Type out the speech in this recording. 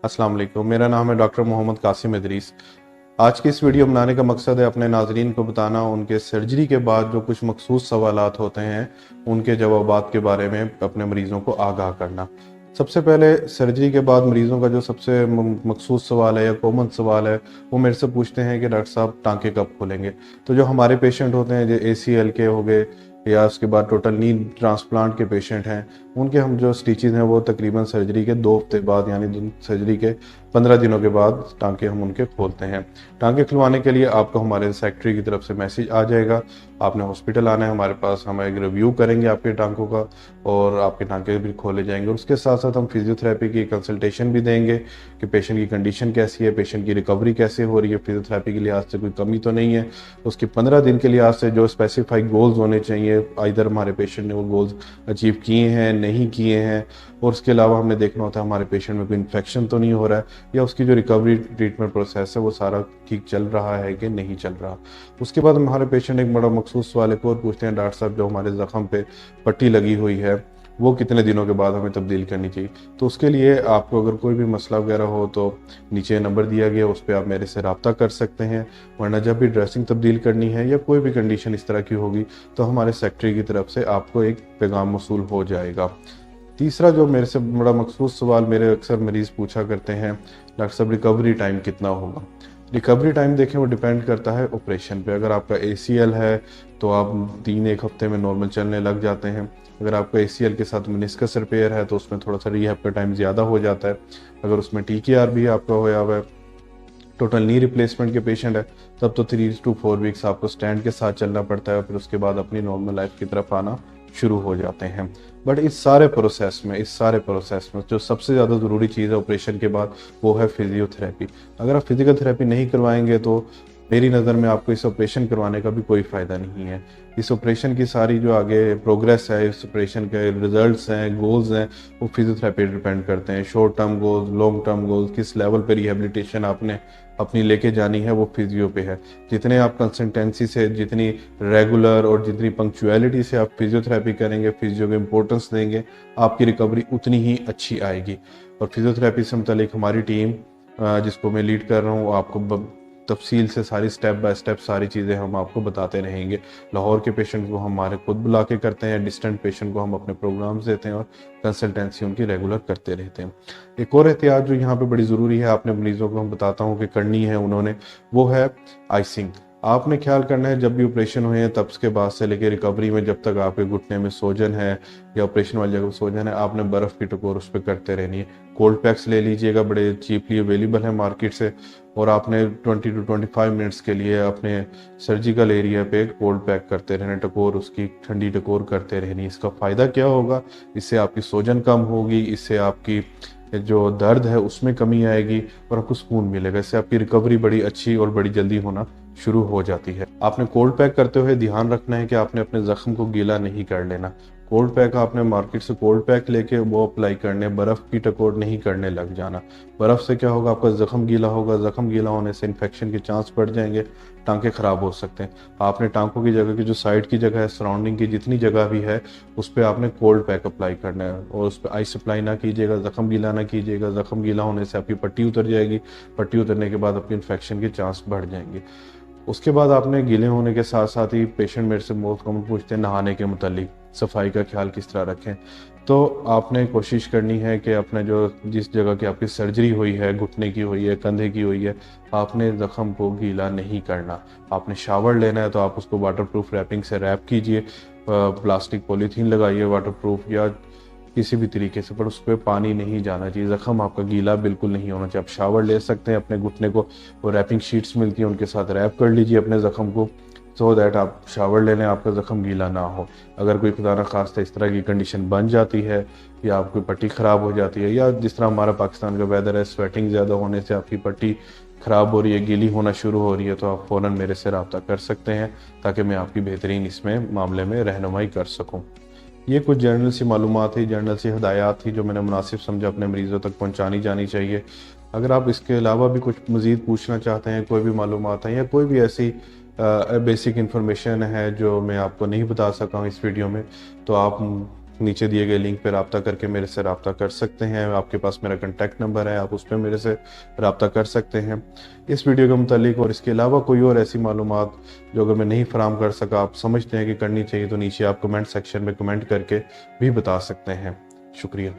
अस्सलाम वालेकुम। मेरा नाम है डॉक्टर मोहम्मद कासिम इदरीस। आज की इस वीडियो बनाने का मकसद है अपने नाजरीन को बताना उनके सर्जरी के बाद जो कुछ मखसूस सवालात होते हैं उनके जवाबात के बारे में अपने मरीज़ों को आगाह करना। सबसे पहले सर्जरी के बाद मरीज़ों का जो सबसे मखसूस सवाल है या कॉमन सवाल है वो मेरे से पूछते हैं कि डॉक्टर साहब टाँके कब खुलेंगे। तो जो हमारे पेशेंट होते हैं जो ACL के हो गए या उसके बाद टोटल नी ट्रांसप्लांट के पेशेंट हैं, उनके हम जो स्टिचेज़ हैं वो तकरीबन सर्जरी के 2 हफ्ते बाद यानी सर्जरी के 15 दिनों के बाद टाँके हम उनके खोलते हैं। टाँके खुलवाने के लिए आपको हमारे सेक्रेटरी की तरफ से मैसेज आ जाएगा। आपने हॉस्पिटल आना है, हमारे पास हम एक रिव्यू करेंगे आपके टाँकों का और आपके टाँके भी खोले जाएंगे। और उसके साथ साथ हम फिजियोथेरेपी की कंसल्टेशन भी देंगे कि पेशेंट की कंडीशन कैसी है, पेशेंट की रिकवरी कैसे हो रही है, फिजियोथेरेपी के लिहाज से कोई कमी तो नहीं है। उसके 15 दिन के लिहाज से जो स्पेसिफाइड गोल्स होने चाहिए, आइदर हमारे पेशेंट ने वो गोल्स अचीव किए हैं, नहीं किए हैं। और उसके अलावा हमने देखना होता है हमारे पेशेंट में कोई इन्फेक्शन तो नहीं हो रहा है या उसकी जो रिकवरी ट्रीटमेंट प्रोसेस है वो सारा ठीक चल रहा है कि नहीं चल रहा। उसके बाद हमारे पेशेंट एक बड़ा मखसूस सवाल एक और पूछते हैं, डॉक्टर साहब जो हमारे ज़ख्म पे पट्टी लगी हुई है वो कितने दिनों के बाद हमें तब्दील करनी चाहिए। तो उसके लिए आपको अगर कोई भी मसला वगैरह हो तो नीचे नंबर दिया गया उस पर आप मेरे से रब्ता कर सकते हैं। वरना जब भी ड्रेसिंग तब्दील करनी है या कोई भी कंडीशन इस तरह की होगी तो हमारे सेक्रेटरी की तरफ से आपको एक पैगाम मौसूल हो जाएगा। तीसरा जो मेरे से बड़ा मखसूस सवाल मेरे अक्सर मरीज़ पूछा करते हैं, डॉक्टर साहब रिकवरी टाइम कितना होगा। रिकवरी टाइम देखें वो डिपेंड करता है ऑपरेशन पे। अगर आपका ACL है तो आप 3-1 हफ्ते में नॉर्मल चलने लग जाते हैं। अगर आपका ACL के साथ मेनिस्कस रिपेयर है तो उसमें थोड़ा सा रिहैब का टाइम ज़्यादा हो जाता है। अगर उसमें TKR भी आपका होया हुआ है, टोटल नी रिप्लेसमेंट के पेशेंट है, तब तो 3 to 4 वीक्स आपको स्टैंड के साथ चलना पड़ता है। फिर उसके बाद अपनी नॉर्मल लाइफ की तरफ आना शुरू हो जाते हैं। बट इस सारे प्रोसेस में जो सबसे ज़्यादा ज़रूरी चीज़ है ऑपरेशन के बाद वो है फिजियोथेरेपी। अगर आप फिजिकल थेरेपी नहीं करवाएंगे तो मेरी नज़र में आपको इस ऑपरेशन करवाने का भी कोई फ़ायदा नहीं है। इस ऑपरेशन की सारी जो आगे प्रोग्रेस है, इस ऑपरेशन के रिजल्ट्स हैं, गोल्स हैं, वो फिजियोथेरेपी डिपेंड करते हैं। Short term goals, long term goals, किस लेवल पे रिहेबिलिटेशन आपने अपनी लेके जानी है वो फिजियो पे है। जितने आप कंसिस्टेंसी से, जितनी रेगुलर और जितनी पंक्चुअलिटी से आप फिजियोथेरेपी करेंगे, फिजियो को इम्पोर्टेंस देंगे, आपकी रिकवरी उतनी ही अच्छी आएगी। और फिजियोथेरेपी से मुतालिक हमारी टीम जिसको मैं लीड कर रहा हूँ, आपको तफसील से सारी स्टेप बाय स्टेप सारी चीज़ें हम आपको बताते रहेंगे। लाहौर के पेशेंट को हमारे खुद बुला के करते हैं, डिस्टेंट पेशेंट को हम अपने प्रोग्राम्स देते हैं और कंसल्टेंसी उनकी रेगुलर करते रहते हैं। एक और एहतियात जो यहाँ पे बड़ी ज़रूरी है, आपने मरीज़ों को हम बताता हूँ कि करनी है उन्होंने, वो है आइसिंग। आपने ख्याल करना है जब भी ऑपरेशन हुए हैं तब के बाद से लेकर रिकवरी में, जब तक आपके घुटने में सोजन है या ऑपरेशन वाली जगह सोजन है, आपने बर्फ़ की टकोर उस पर करते रहनी है। कोल्ड पैक्स ले लीजिएगा, बड़े चीपली अवेलेबल है मार्केट से, और आपने 20 to 25 मिनट्स के लिए अपने सर्जिकल एरिया पे कोल्ड पैक करते रहना, टकोर उसकी ठंडी टकोर करते रहनी। इसका फ़ायदा क्या होगा, इससे आपकी सोजन कम होगी, इससे आपकी जो दर्द है उसमें कमी आएगी और आपको सुकून मिलेगा। इससे आपकी रिकवरी बड़ी अच्छी और बड़ी जल्दी होना शुरू हो जाती है। आपने कोल्ड पैक करते हुए ध्यान रखना है कि आपने अपने ज़ख्म को गीला नहीं कर लेना। कोल्ड पैक आपने मार्केट से कोल्ड पैक लेके वो अप्लाई करने, बर्फ़ की टकोर नहीं करने लग जाना। बर्फ़ से क्या होगा, आपका ज़ख्म गीला होगा, ज़ख्म गीला होने से इन्फेक्शन के चांस बढ़ जाएंगे, टाँके ख़राब हो सकते हैं। आपने टाँकों की जगह की जो साइड की जगह है, सराउंडिंग की जितनी जगह भी है, उस पर आपने कोल्ड पैक अप्लाई करना है और उस पर आइस अप्लाई ना कीजिएगा, ज़ख्म गीला ना कीजिएगा। ज़ख्म गीला होने से आपकी पट्टी उतर जाएगी, पट्टी उतरने के बाद आपकी इन्फेक्शन के चांस बढ़ जाएंगे। उसके बाद आपने गीले होने के साथ साथ ही पेशेंट मेरे से बहुत कम पूछते हैं नहाने के मुतालिक, सफाई का ख्याल किस तरह रखें। तो आपने कोशिश करनी है कि अपने जो जिस जगह की आपकी सर्जरी हुई है, घुटने की हुई है, कंधे की हुई है, आपने ज़ख्म को गीला नहीं करना। आपने शावर लेना है तो आप उसको वाटरप्रूफ रैपिंग से रैप कीजिए, प्लास्टिक पॉलीथीन लगाइए वाटरप्रूफ या किसी भी तरीके से, पर उस पर पानी नहीं जाना चाहिए। ज़ख्म आपका गीला बिल्कुल नहीं होना चाहिए। आप शावर ले सकते हैं, अपने घुटने को वो रैपिंग शीट्स मिलती हैं उनके साथ रैप कर लीजिए अपने ज़ख्म को, सो दैट आप शावर ले लें, आपका ज़ख्म गीला ना हो। अगर कोई खुदा न खास्ता इस तरह की कंडीशन बन जाती है या आपकी पट्टी ख़राब हो जाती है, या जिस तरह हमारा पाकिस्तान का वेदर है, स्वेटिंग ज़्यादा होने से आपकी पट्टी ख़राब हो रही है, गीली होना शुरू हो रही है, तो आप फ़ौरन मेरे से रब्ता कर सकते हैं ताकि मैं आपकी बेहतरीन इसमें मामले में रहनुमाई कर सकूँ। ये कुछ जर्नल सी मालूमात थी, जर्नल सी हदायत थी जो मैंने मुनासिब समझा अपने मरीज़ों तक पहुँचानी जानी चाहिए। अगर आप इसके अलावा भी कुछ मज़ीद पूछना चाहते हैं, कोई भी मालूमात है या कोई भी ऐसी बेसिक इन्फॉर्मेशन है जो मैं आपको नहीं बता सका हूँ इस वीडियो में, तो आप नीचे दिए गए लिंक पर रब्ता करके मेरे से रब्ता कर सकते हैं। आपके पास मेरा कॉन्टैक्ट नंबर है, आप उस पर मेरे से रब्ता कर सकते हैं। इस वीडियो के मुतालिक और इसके अलावा कोई और ऐसी मालूमात जो अगर मैं नहीं फराम कर सका, आप समझते हैं कि करनी चाहिए, तो नीचे आप कमेंट सेक्शन में कमेंट करके भी बता सकते हैं। शुक्रिया।